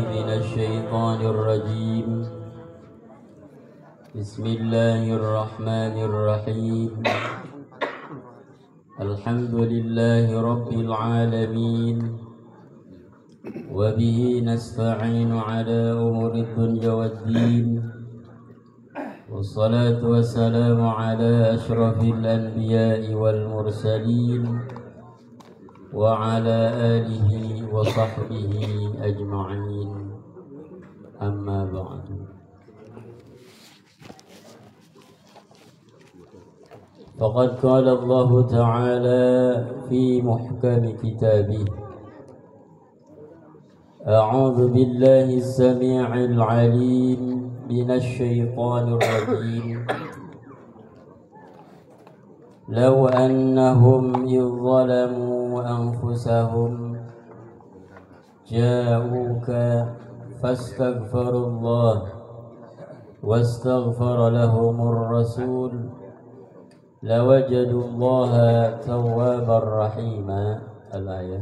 من الشيطان الرجيم بسم الله الرحمن الرحيم الحمد لله رب العالمين وبه نستعين على أمور الدنيا والدين والصلاة والسلام على أشرف الأنبياء والمرسلين وعلى آله وصحبه أجمعين أما بعد فقد قال الله تعالى في محكم كتابه أعوذ بالله السميع العليم من الشيطان الرجيم لو أنهم إذ ظلموا أنفسهم جاءوك فاستغفروا الله واستغفر لهم الرسول لوجدوا الله توابا رحيما الآية.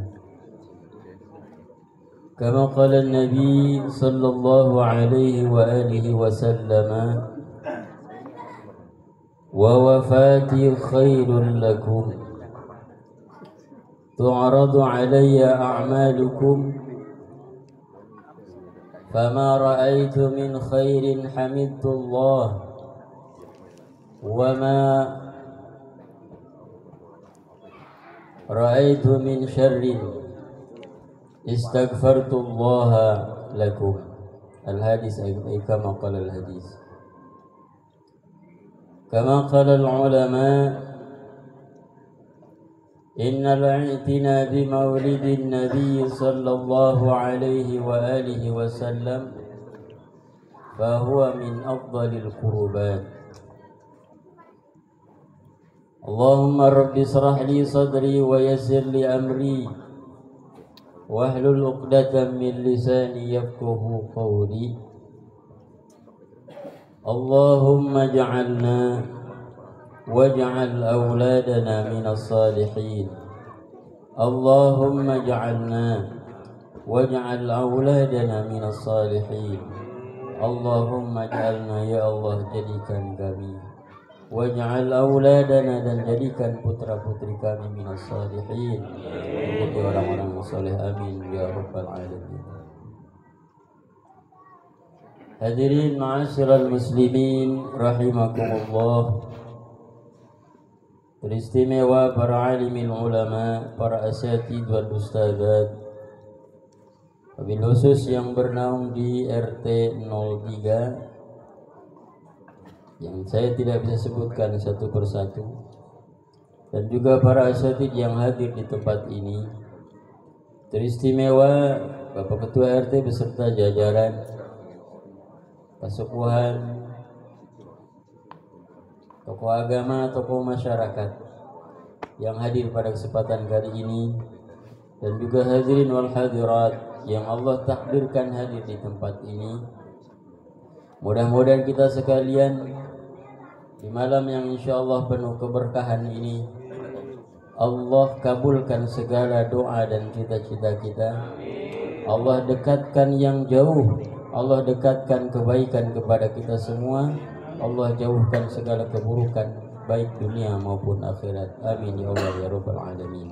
كما قال النبي صلى الله عليه وآله وسلم ووفاتي خير لكم تعرض علي أعمالكم فما رأيت من خير حمدت الله وما رأيت من شر استغفرت الله لكم. الحديث كما قال الحديث. كما قال العلماء إن الاعتناء بمولد النبي صلى الله عليه وآله وسلم فهو من أفضل القربات. اللهم رب اشرح لي صدري ويسر لي أمري واحلل عقدة من لساني يفقه قولي. اللهم اجعلنا واجعل أولادنا من الصالحين. اللهم اجعلنا واجعل أولادنا من الصالحين. اللهم اجعلنا ya Allah jadikan kami waj'al auladana dan jadikan putra-putri kami minas salihin menjadi orang-orang saleh amin ya rabbal alamin. Hadirin ma'asyiral muslimin rahimakumullah. Beristimewa para alimil ulama, para asatidz wal ustadzat, wabil khusus yang bernaung di RT 03 yang saya tidak bisa sebutkan satu persatu, dan juga para asatidz yang hadir di tempat ini. Teristimewa Bapak Ketua RT beserta jajaran, pasukuhan, tokoh agama, tokoh masyarakat yang hadir pada kesempatan kali ini, dan juga hadirin wal hadirat yang Allah takdirkan hadir di tempat ini. Mudah-mudahan kita sekalian di malam yang insyaallah penuh keberkahan ini Allah kabulkan segala doa dan cita-cita kita. Allah dekatkan yang jauh, Allah dekatkan kebaikan kepada kita semua. Allah jauhkan segala keburukan baik dunia maupun akhirat. Amin ya Allah ya rabbal alamin.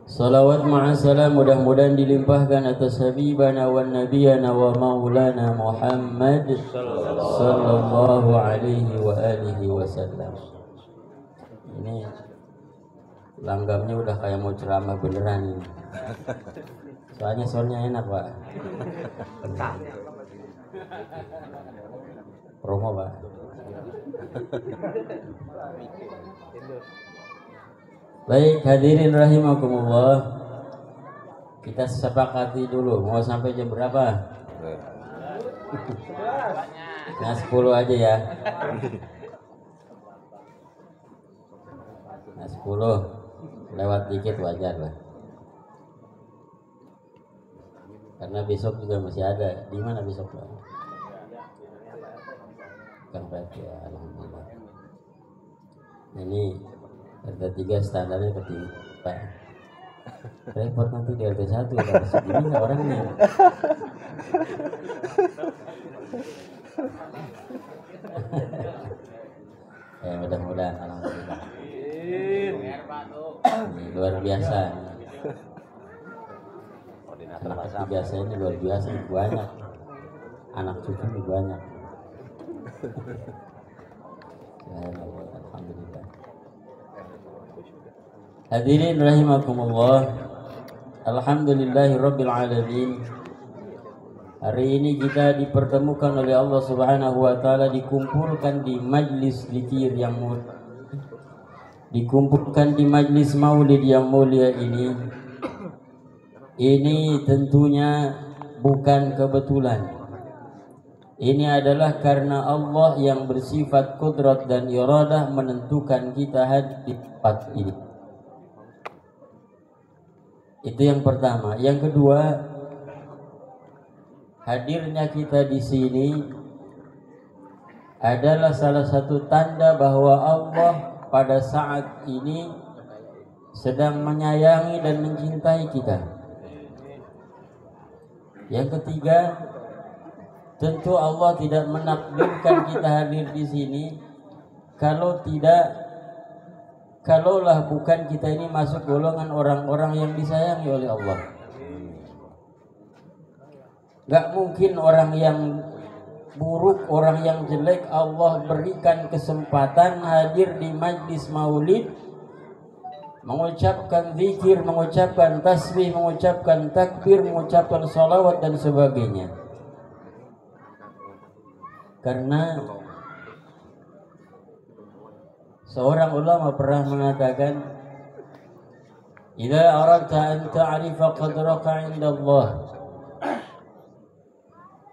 Salawat ma'asalam mudah-mudahan dilimpahkan atas habibana wa nabiyana wa maulana Muhammad sallallahu alaihi wa alihi wasallam. Ini langgamnya udah kayak mau ceramah beneran ini. Soalnya enak, Pak. Promo, Pak. Baik, hadirin rahimakumullah. Kita sepakati dulu mau sampai jam berapa? Nah, 10 aja ya. Nah, 10 lewat dikit wajar lah. Karena besok juga masih ada. Di mana besok, Pak? Kang ya, alhamdulillah. Ini RT 3 standarnya ketinggi, Pak. Repot nanti di RT1 ada segini nggak orangnya. Mudah-mudahan alhamdulillah. Ini luar biasa. Anak ketiga saya ini luar biasa, banyak. Anak cucu ini banyak. Alhamdulillah. Hadirin rahimakumullah. Alhamdulillahirabbil alamin. Hari ini kita dipertemukan oleh Allah Subhanahu wa taala, dikumpulkan di majlis zikir yang mulia, dikumpulkan di majlis maulid yang mulia ini. Ini tentunya bukan kebetulan. Ini adalah karena Allah yang bersifat kudrat dan iradah menentukan kita hadir di tempat ini. Itu yang pertama. Yang kedua, hadirnya kita di sini adalah salah satu tanda bahwa Allah pada saat ini sedang menyayangi dan mencintai kita. Yang ketiga, tentu Allah tidak menakdirkan kita hadir di sini kalaulah bukan kita ini masuk golongan orang-orang yang disayangi oleh Allah. Gak mungkin orang yang buruk, orang yang jelek Allah berikan kesempatan hadir di majlis maulid, mengucapkan zikir, mengucapkan tasbih, mengucapkan takbir, mengucapkan salawat dan sebagainya. Karena seorang ulama pernah mengatakan, "Idza aradta an ta'rifa qadraka 'inda Allah."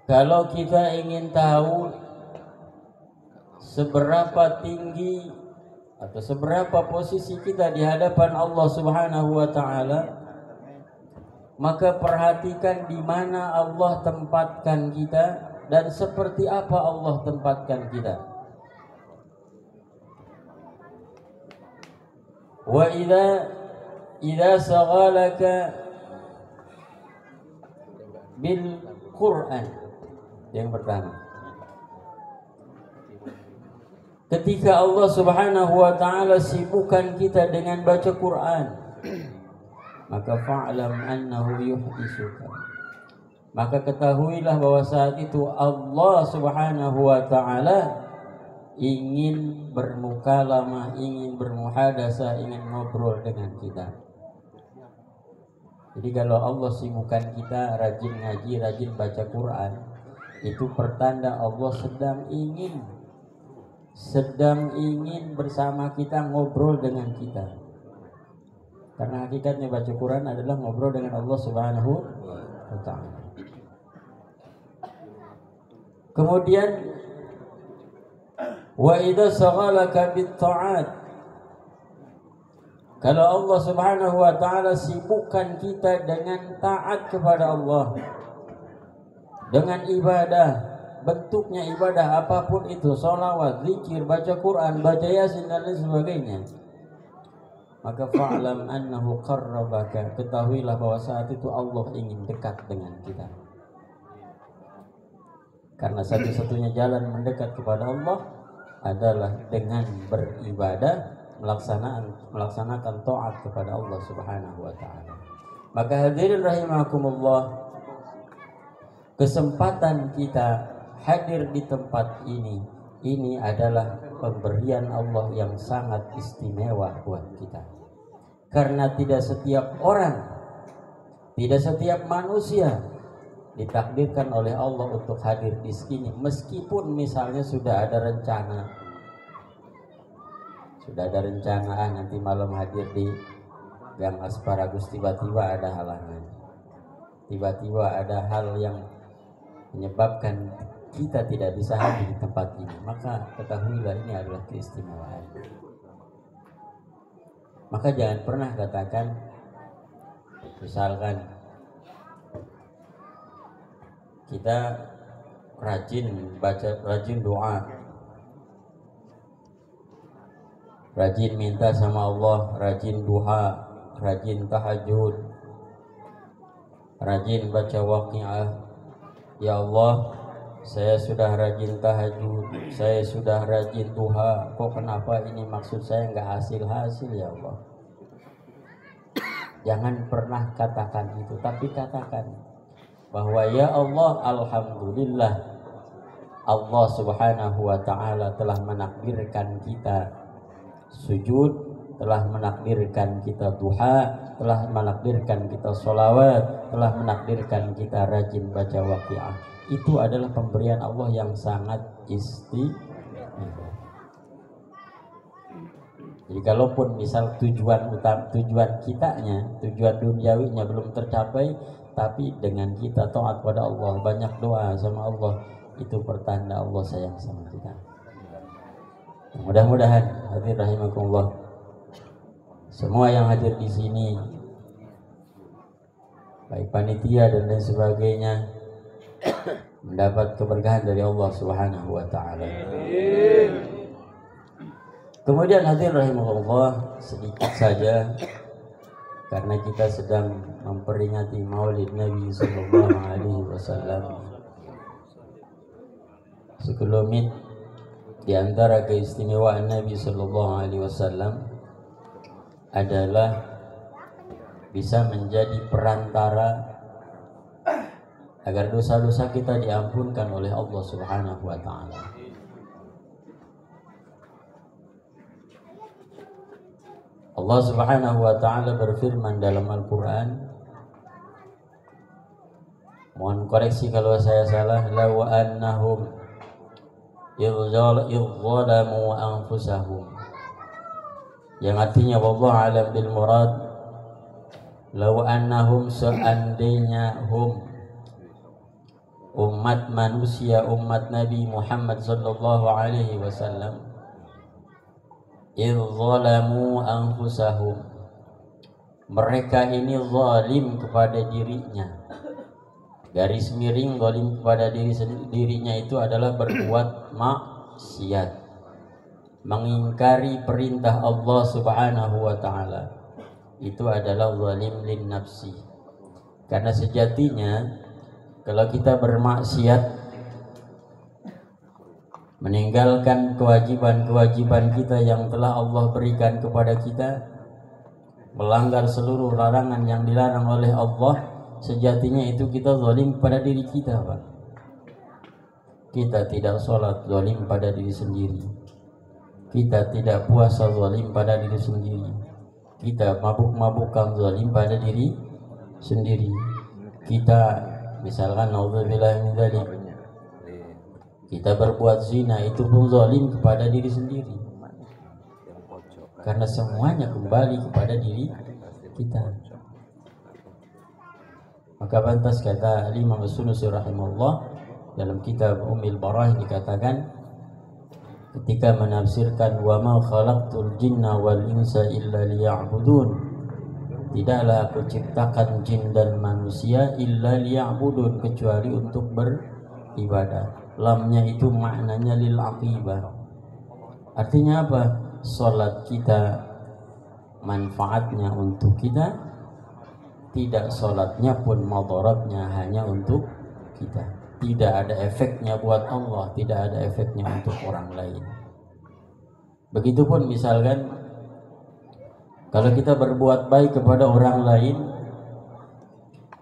Kalau kita ingin tahu seberapa tinggi atau seberapa posisi kita di hadapan Allah Subhanahu wa taala, maka perhatikan di mana Allah tempatkan kita dan seperti apa Allah tempatkan kita. Wa idza saghalaka bil Quran. Yang pertama, ketika Allah Subhanahu wa taala sibukkan kita dengan baca Quran, maka fa'lam annahu yuhdisuka. Maka ketahuilah bahwa saat itu Allah Subhanahu wa taala ingin bermukalamah, ingin bermuhadasah, ingin ngobrol dengan kita. Jadi kalau Allah sibukkan kita rajin ngaji, rajin baca Quran, itu pertanda Allah sedang ingin bersama kita, ngobrol dengan kita. Karena hakikatnya baca Quran adalah ngobrol dengan Allah Subhanahu wa taala. Kemudian wa idza saghalaka bit ta'at. Kalau Allah Subhanahu wa taala sibukkan kita dengan taat kepada Allah, dengan ibadah, bentuknya ibadah apapun itu, sholawat, zikir, baca Quran, baca Yasin dan lain sebagainya, maka fa'lam annahu qarrabaka. Ketahuilah bahwa saat itu Allah ingin dekat dengan kita. Karena satu-satunya jalan mendekat kepada Allah adalah dengan beribadah, melaksanakan taat kepada Allah Subhanahu wa taala. Maka hadirin rahimakumullah, kesempatan kita hadir di tempat ini adalah pemberian Allah yang sangat istimewa buat kita. Karena tidak setiap orang, tidak setiap manusia ditakdirkan oleh Allah untuk hadir di sini, meskipun misalnya sudah ada rencana nanti malam hadir di Gang Asparagus, tiba-tiba ada halangan, tiba-tiba ada hal yang menyebabkan kita tidak bisa hadir di tempat ini, maka ketahuilah ini adalah keistimewaan. Maka jangan pernah katakan, misalkan kita rajin baca, rajin doa, rajin minta sama Allah, rajin duha, rajin tahajud, rajin baca waqiah. Ya Allah, saya sudah rajin tahajud, saya sudah rajin duha, kok kenapa ini maksud saya nggak hasil-hasil ya Allah. Jangan pernah katakan itu, tapi katakan bahwa ya Allah, alhamdulillah Allah subhanahu wa ta'ala telah menakdirkan kita sujud, telah menakdirkan kita duha, telah menakdirkan kita sholawat, telah menakdirkan kita rajin baca waqiah. Itu adalah pemberian Allah yang sangat istimewa. Jadi kalaupun misal tujuan kitanya, tujuan duniawinya belum tercapai, tapi dengan kita taat pada Allah, banyak doa sama Allah, itu pertanda Allah sayang sama kita. Mudah-mudahan hadirin rahimakumullah, semua yang hadir di sini, baik panitia dan lain sebagainya, mendapat keberkahan dari Allah Subhanahu wa taala. Kemudian hadirin rahimakumullah, sedikit saja karena kita sedang memperingati Maulid Nabi sallallahu alaihi wasallam. Sekelumit di antara keistimewaan Nabi sallallahu alaihi wasallam adalah bisa menjadi perantara agar dosa-dosa kita diampunkan oleh Allah Subhanahu wa taala. Allah Subhanahu wa taala berfirman dalam Al-Qur'an, mohon koreksi kalau saya salah, law annahum idzalamu anfusahum, yang artinya wallahu alam bil murad, law annahum, seandainya hum, umat manusia, umat Nabi Muhammad sallallahu alaihi wasallam, idzalamu anfusahum, mereka ini zalim kepada dirinya. Garis miring, zalim kepada dirinya itu adalah berbuat maksiat, mengingkari perintah Allah Subhanahu wa taala. Itu adalah zalim lin nafsi. Karena sejatinya kalau kita bermaksiat, meninggalkan kewajiban-kewajiban kita yang telah Allah berikan kepada kita, melanggar seluruh larangan yang dilarang oleh Allah, sejatinya itu kita zalim pada diri kita, Pak. Kita tidak sholat, zalim pada diri sendiri. Kita tidak puasa, zalim pada diri sendiri. Kita mabuk-mabukan, zalim pada diri sendiri. Kita misalkan naudzubillah min dzalik, kita berbuat zina, itu pun zalim kepada diri sendiri. Karena semuanya kembali kepada diri kita. Maka pantas kata Imam As-Sunusi rahimahullah dalam kitab Ummul Barah dikatakan, ketika menafsirkan wa ma khalaqtul jinna wal insa illa liya'budun, tidaklah aku ciptakan jin dan manusia illa liya'budun, kecuali untuk beribadah. Lamnya itu maknanya lil aqibah. Artinya apa? Salat kita manfaatnya untuk kita, tidak salatnya pun madaratnya hanya untuk kita. Tidak ada efeknya buat Allah, tidak ada efeknya untuk orang lain. Begitupun misalkan kalau kita berbuat baik kepada orang lain,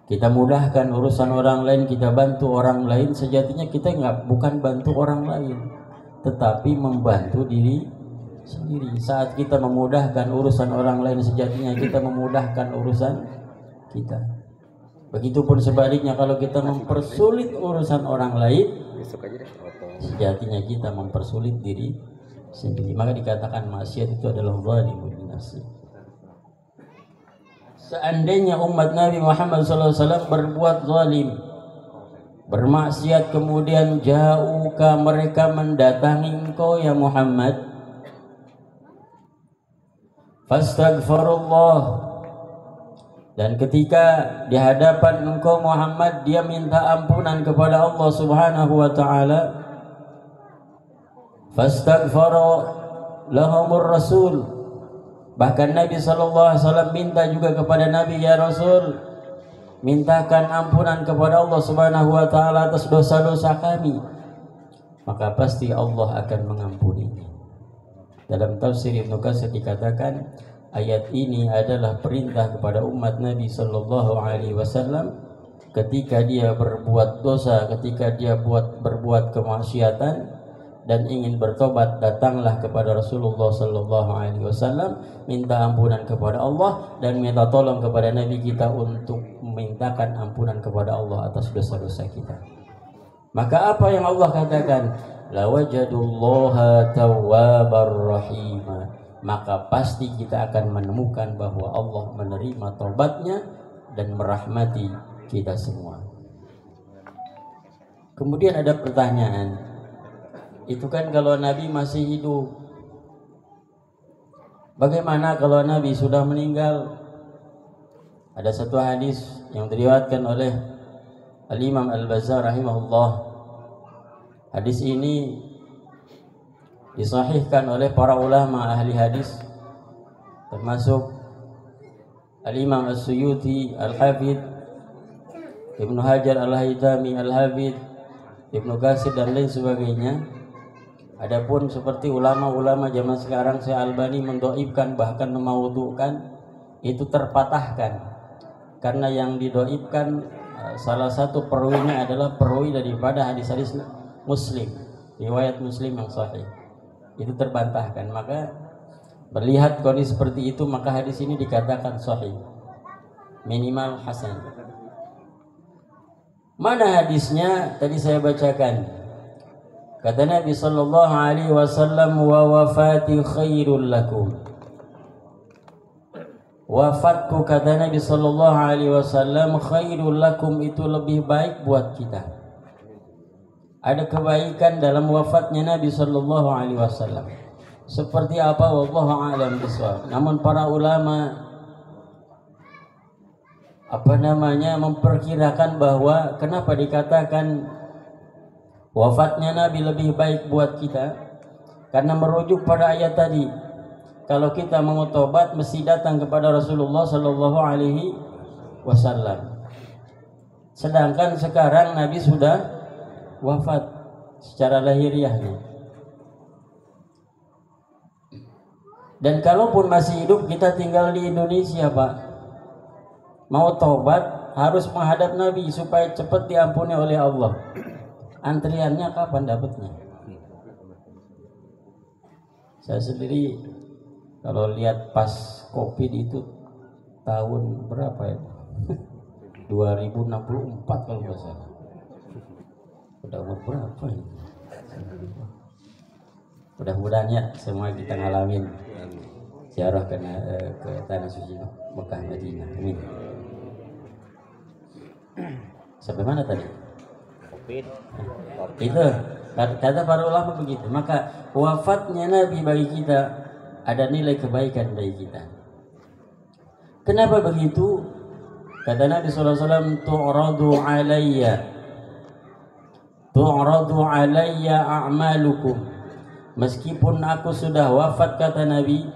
kita mudahkan urusan orang lain, kita bantu orang lain, sejatinya kita bukan bantu orang lain, tetapi membantu diri sendiri. Saat kita memudahkan urusan orang lain, sejatinya kita memudahkan urusan kita. Begitupun sebaliknya, kalau kita mempersulit urusan orang lain, sejatinya kita mempersulit diri sendiri. Maka dikatakan maksiat itu adalah zalimun nafsi. Seandainya umat Nabi Muhammad SAW berbuat zalim, bermaksiat, kemudian jauhkah mereka mendatangi engkau ya Muhammad, fastaghfirullah, dan ketika di hadapan engkau Muhammad dia minta ampunan kepada Allah Subhanahu wa taala, fastaghfara lahumur rasul, Bahkan Nabi SAW minta juga kepada Nabi, ya Rasul, mintakan ampunan kepada Allah Subhanahu wa taala atas dosa-dosa kami, maka pasti Allah akan mengampuninya. Dalam tafsir Ibnu Katsir dikatakan ayat ini adalah perintah kepada umat Nabi sallallahu alaihi wasallam ketika dia berbuat dosa, ketika dia berbuat kemaksiatan dan ingin bertobat, datanglah kepada Rasulullah sallallahu alaihi wasallam, minta ampunan kepada Allah dan minta tolong kepada Nabi kita untuk memintakan ampunan kepada Allah atas dosa-dosa kita. Maka apa yang Allah katakan? La wajadullaha tawwabar rahima. Maka pasti kita akan menemukan bahwa Allah menerima taubatnya dan merahmati kita semua. Kemudian ada pertanyaan, itu kan kalau Nabi masih hidup, bagaimana kalau Nabi sudah meninggal? Ada satu hadis yang diriwayatkan oleh Al-Imam Al-Bazzar rahimahullah. Hadis ini disahihkan oleh para ulama ahli hadis, termasuk Al-Imam As-Suyuti, Al-Hafidh Ibnu Hajar Al-Haytami, Al-Hafidh Ibnu Katsir dan lain sebagainya. Adapun seperti ulama-ulama zaman sekarang, Syekh Albani mendoibkan bahkan memaudhu'kan, itu terpatahkan karena yang didoibkan salah satu perawinya adalah perawi daripada hadis-hadis Muslim, riwayat Muslim yang sahih, itu terbantahkan. Maka melihat kondisi seperti itu, maka hadis ini dikatakan sahih, minimal hasan. Mana hadisnya? Tadi saya bacakan. Kata Nabi sallallahu alaihi wasallam, wa wafati khairul lakum. Wafatku, kata Nabi sallallahu alaihi wasallam, khairul lakum, itu lebih baik buat kita. Ada kebaikan dalam wafatnya Nabi sallallahu alaihi wasallam. Seperti apa? Wallahu a'lam bishawab. Namun para ulama memperkirakan bahwa kenapa dikatakan wafatnya Nabi lebih baik buat kita, karena merujuk pada ayat tadi, kalau kita mau tobat mesti datang kepada Rasulullah sallallahu alaihi wasallam. Sedangkan sekarang Nabi sudah wafat secara lahiriahnya. Dan kalaupun masih hidup, kita tinggal di Indonesia, Pak, mau tobat harus menghadap Nabi supaya cepat diampuni oleh Allah. Antriannya kapan dapatnya? Saya sendiri kalau lihat pas Covid itu tahun berapa ya? 2064 kalau nggak salah. Udah umur berapa ini? Mudah-mudahan ya semua kita ngalamin ziarah ke tanah suci Mekah Madinah. Amin. Sampai mana tadi? Itu kata para ulama begitu. Maka wafatnya Nabi bagi kita ada nilai kebaikan bagi kita. Kenapa begitu? Kata Nabi SAW, tu'radu alayya a'malukum. Meskipun aku sudah wafat, kata Nabi,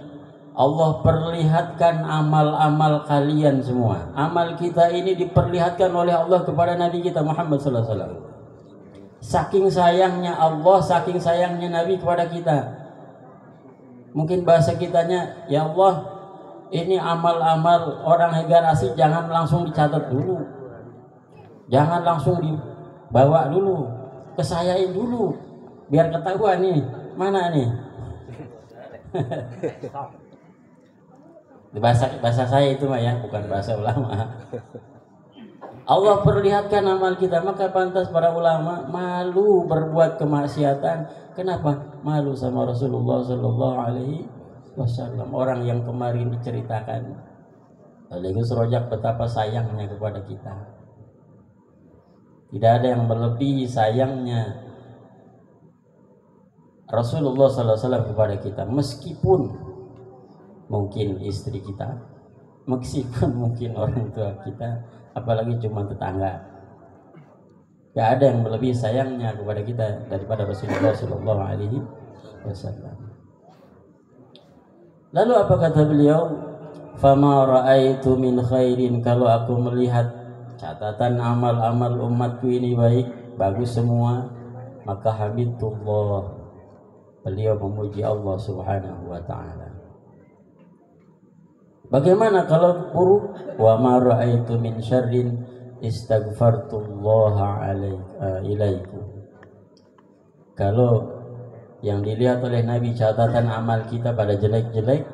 Allah perlihatkan amal-amal kalian semua. Amal kita ini diperlihatkan oleh Allah kepada Nabi kita Muhammad SAW. Saking sayangnya Allah, saking sayangnya Nabi kepada kita. Mungkin bahasa kitanya, ya Allah, ini amal-amal orang garasi jangan langsung dicatat dulu, jangan langsung dibawa dulu, kesayain dulu, biar ketahuan nih mana nih. bahasa saya itu mah ya, bukan bahasa ulama. Allah perlihatkan amal kita, maka pantas para ulama malu berbuat kemaksiatan. Kenapa? Malu sama Rasulullah Sallallahu Alaihi Wasallam, orang yang kemarin diceritakan oleh Gus Rojak betapa sayangnya kepada kita. Tidak ada yang melebihi sayangnya Rasulullah Sallallahu Alaihi Wasallam kepada kita, meskipun mungkin istri kita, meskipun mungkin orang tua kita, apalagi cuma tetangga. Tidak ada yang melebihi sayangnya kepada kita daripada Rasulullah Sallallahu Alaihi Wasallam. Lalu apa kata beliau? Fama ra'aitu min khairin, kalau aku melihat catatan amal-amal umatku ini baik, bagus semua, maka hamidullah. Beliau memuji Allah Subhanahu wa taala. Bagaimana kalau buruk? Wa ma ra'aitu min syarrin istaghfartullaha ilaikum. Kalau yang dilihat oleh Nabi catatan amal kita pada jelek-jelek,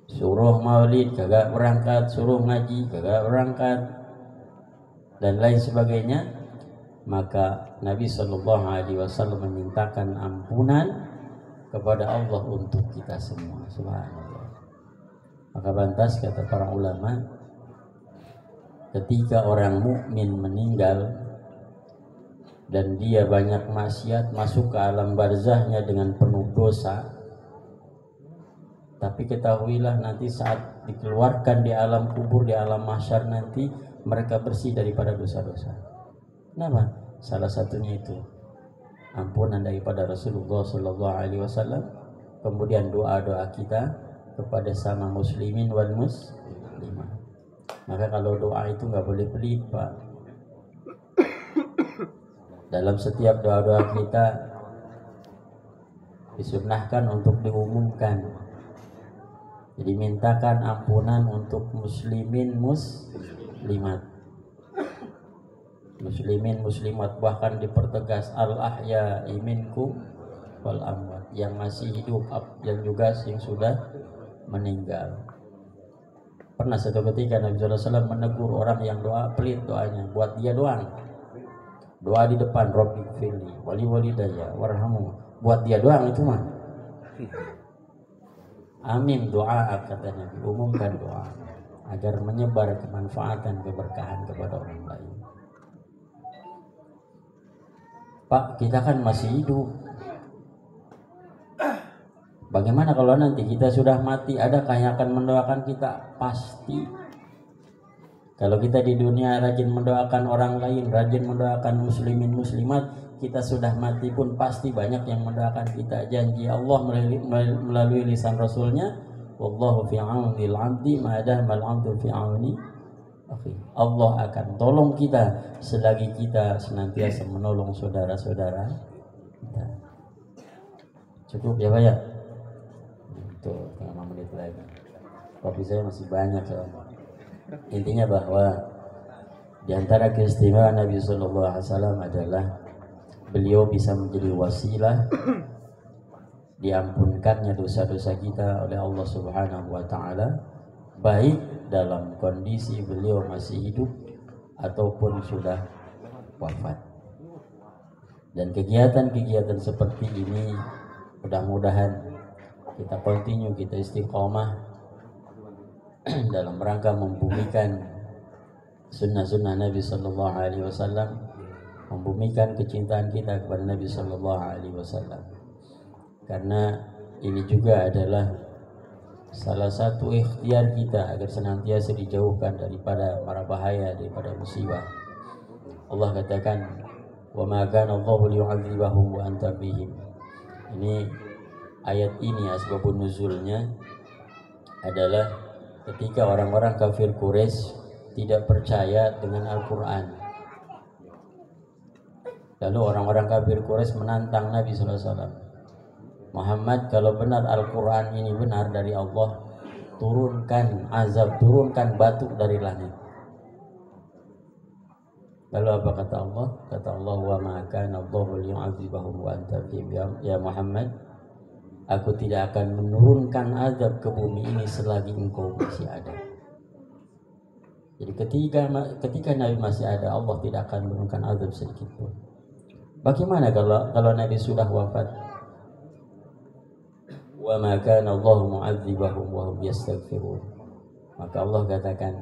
suruh maulid kagak berangkat, suruh ngaji kagak berangkat, dan lain sebagainya, maka Nabi Shallallahu Alaihi Wasallam memintakan ampunan kepada Allah untuk kita semua. Subhanallah. Maka pantas kata para ulama, ketika orang mukmin meninggal dan dia banyak maksiat, masuk ke alam barzahnya dengan penuh dosa, tapi ketahuilah nanti saat dikeluarkan di alam kubur, di alam mahsyar nanti, mereka bersih daripada dosa-dosa. Kenapa? Salah satunya itu ampunan daripada Rasulullah Sallallahu Alaihi Wasallam, kemudian doa-doa kita kepada sama muslimin wal muslimah. Maka kalau doa itu nggak boleh pelit, Pak. Dalam setiap doa-doa kita disunnahkan untuk diumumkan. Jadi mintakan ampunan untuk muslimin muslimat, muslimin muslimat, bahkan dipertegas al-ahya minkum wal amwat, yang masih hidup dan juga yang sudah meninggal. Pernah satu ketika Nabi SAW menegur orang yang doa pelit doanya, buat dia doang. Doa di depan, Rabbi gfirli wali walidayya warhamu, buat dia doang itu mah. Amin doa, kata Nabi, umumkan doa agar menyebar kemanfaatan, keberkahan kepada orang lain. Pak, kita kan masih hidup. Bagaimana kalau nanti kita sudah mati? Adakah yang akan mendoakan kita? Pasti. Kalau kita di dunia rajin mendoakan orang lain, rajin mendoakan muslimin muslimat, kita sudah mati pun pasti banyak yang mendoakan kita. Janji Allah melalui lisan Rasulnya, wallahu fi aunil 'abdi ma dama al-'abdu fi auni akhi. Allah akan tolong kita selagi kita senantiasa menolong saudara-saudara kita. Cukup ya Pak ya? Tuh, 5 menit lagi. Kopi saya masih banyak soalnya. Intinya bahwa di antara keistimewaan Nabi Sallallahu Alaihi Wasallam adalah beliau bisa menjadi wasilah diampunkannya dosa-dosa kita oleh Allah Subhanahu Wa Taala, baik dalam kondisi beliau masih hidup ataupun sudah wafat. Dan kegiatan-kegiatan seperti ini mudah-mudahan kita continue, kita istiqomah dalam rangka membumikan sunnah-sunnah Nabi Sallallahu Alaihi Wasallam, membumikan kecintaan kita kepada Nabi Sallallahu Alaihi Wasallam. Karena ini juga adalah salah satu ikhtiar kita agar senantiasa dijauhkan daripada mara bahaya, daripada musibah. Allah katakan, "Wa ma kana Allahu liyu'adzibahum wa anta fihim." Ini ayat ini asbabun nuzulnya adalah ketika orang-orang kafir Quraisy tidak percaya dengan Al-Quran. Lalu orang-orang kafir Quraisy menantang Nabi SAW. Muhammad, kalau benar Al-Quran ini benar dari Allah, turunkan azab, turunkan batu dari langit. Lalu apa kata Allah? Kata Allah, wa ma kana Allahu liyu'adzibahum wa anta fihim. Ya Muhammad, aku tidak akan menurunkan azab ke bumi ini selagi engkau masih ada. Jadi ketika Nabi masih ada, Allah tidak akan menurunkan azab sedikit pun. Bagaimana kalau Nabi sudah wafat? Wa ma kana Allahu mu'adzibahum wa hum yastaghfirun. Maka Allah katakan,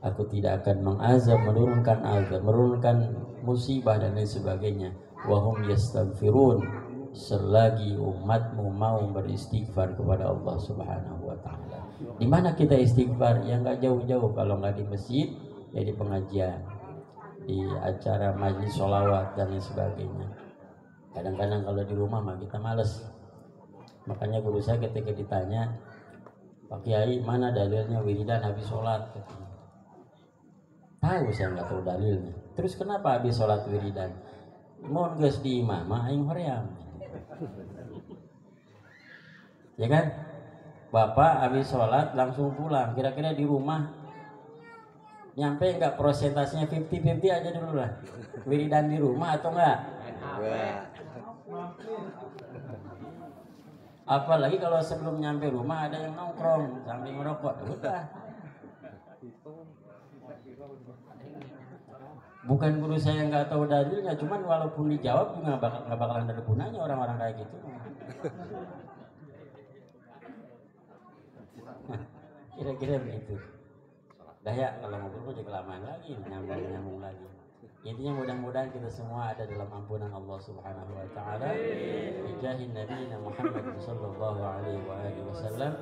aku tidak akan mengazab, menurunkan azab, menurunkan musibah dan lain sebagainya. Wa hum yastaghfirun, selagi umatmu mau beristighfar kepada Allah Subhanahu wa taala. Di mana kita istighfar? Ya enggak jauh-jauh, kalau enggak di masjid ya di pengajian, di acara majlis sholawat dan lain sebagainya. Kadang-kadang kalau di rumah mah kita males. Makanya guru saya ketika ditanya, Pak Kiai mana dalilnya wiridan habis sholat? Tahu saya nggak tahu dalilnya. Terus kenapa habis sholat wiridan? Mau geus di imamah aing hoream. Ya kan? Bapak habis sholat langsung pulang. Kira-kira di rumah nyampe nggak prosentasenya 50-50 aja dulu lah. Wiridan di rumah atau enggak? Apalagi kalau sebelum nyampe rumah ada yang nongkrong sambil merokok. Udah. Bukan guru saya nggak tahu dalilnya, cuman walaupun dijawab juga nggak bakalan ada gunanya orang-orang kayak gitu. Kira-kira begitu. Dah ya, kalau ngobrol jadi kelamaan lagi, nyambung lagi. Intinya mudah-mudahan kita semua ada dalam ampunan Allah Subhanahu wa taala. Bijahin Nabi Muhammad sallallahu alaihi wasallam.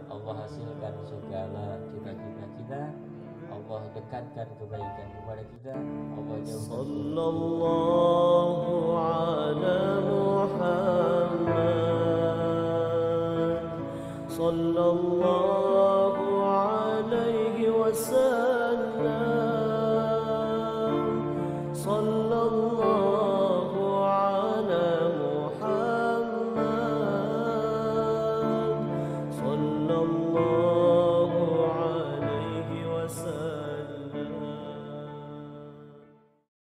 Allah hasilkan segala cita-cita kita. Allah dekatkan kebaikan kepada kita. Allah jauhkan sallallahu ala Muhammad sallallahu alaihi wasallam.